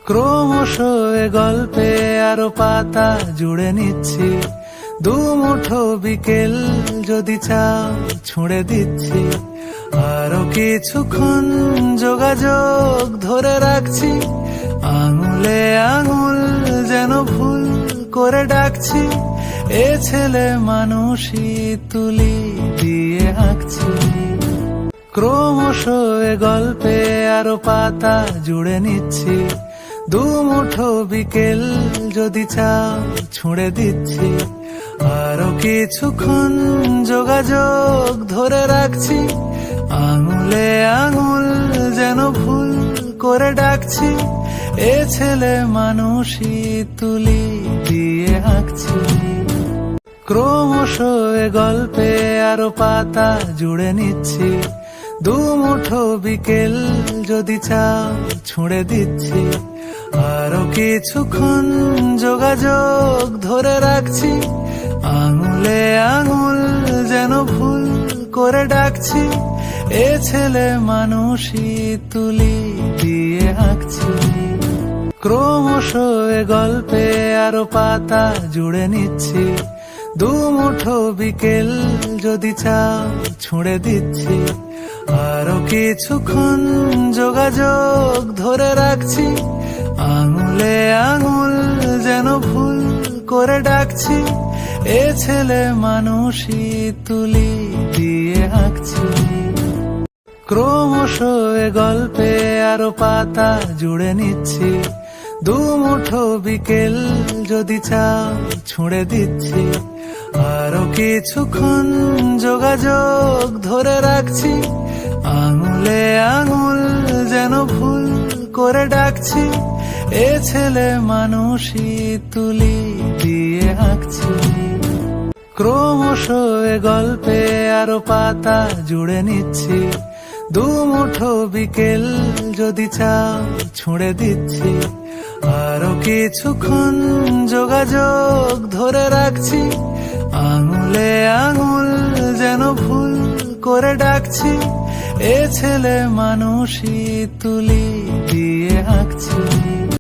ক্রমশ এ গল্পে আরো পাতা জুড়ে নিচ্ছি, দুমুঠো বিকেল যদি চাও ছুঁড়ে দিচ্ছি। আরো কিছুক্ষণ যোগাযোগ ধরে রাখছি, আঙুলে আঙুল যেন ভুল করে ডাকছি। এ ছেলে মানুষই তুলি দিয়ে আঁকছি। ক্রমশ এ গল্পে আরো পাতা জুড়ে নিচ্ছি, দুমুঠো বিকেল যদি চাও ছুঁড়ে দিচ্ছি। আরো কিছুক্ষণ যোগাযোগ ধরে রাখছি, আঙুলে আঙুল যেন ভুল করে ডাকছি। এ ছেলে মানুষই তুলি দিয়ে আঁকছি। ক্রমশ এ গল্পে আরো পাতা জুড়ে নিচ্ছি, দুমুঠো বিকেল যদি চাও ছুঁড়ে দিচ্ছি। আরো কিছুক্ষণ যোগাযোগ ধরে রাখছি, আঙুলে আঙুল যেন ভুল করে ডাকছি। এ ছেলে মানুষই তুলি দিয়ে আঁকছি। ক্রমশ এ গল্পে আরো পাতা জুড়ে নিচ্ছি, দুমুঠো বিকেল যদি চাও ছুঁড়ে দিচ্ছি। আরো কিছুক্ষণ যোগাযোগ ধরে রাখছি, আঙুলে আঙুল যেন ভুল করে ডাকছি। এ ছেলে মানুষই তুলি দিয়ে আঁকছি। ক্রমশ এ গল্পে আরো পাতা জুড়ে নিচ্ছি, দুমুঠো বিকেল যদি চাও ছুঁড়ে দিচ্ছি। আরো কিছুক্ষণ যোগাযোগ ধরে রাখছি, আঙুলে আঙুল যেন ভুল করে ডাকছি। এ ছেলে মানুষই তুলি দিয়ে আঁকছি। ক্রমশ এ গল্পে আরো পাতা জুড়ে নিচ্ছি, দুমুঠো বিকেল যদি চাও ছুঁড়ে দিচ্ছি। আরো কিছুক্ষণ যোগাযোগ ধরে রাখছি, আঙুলে আঙুল যেন ভুল করে ডাকছি। এ ছেলে মানুষই তুলি দিয়ে আঁকছি।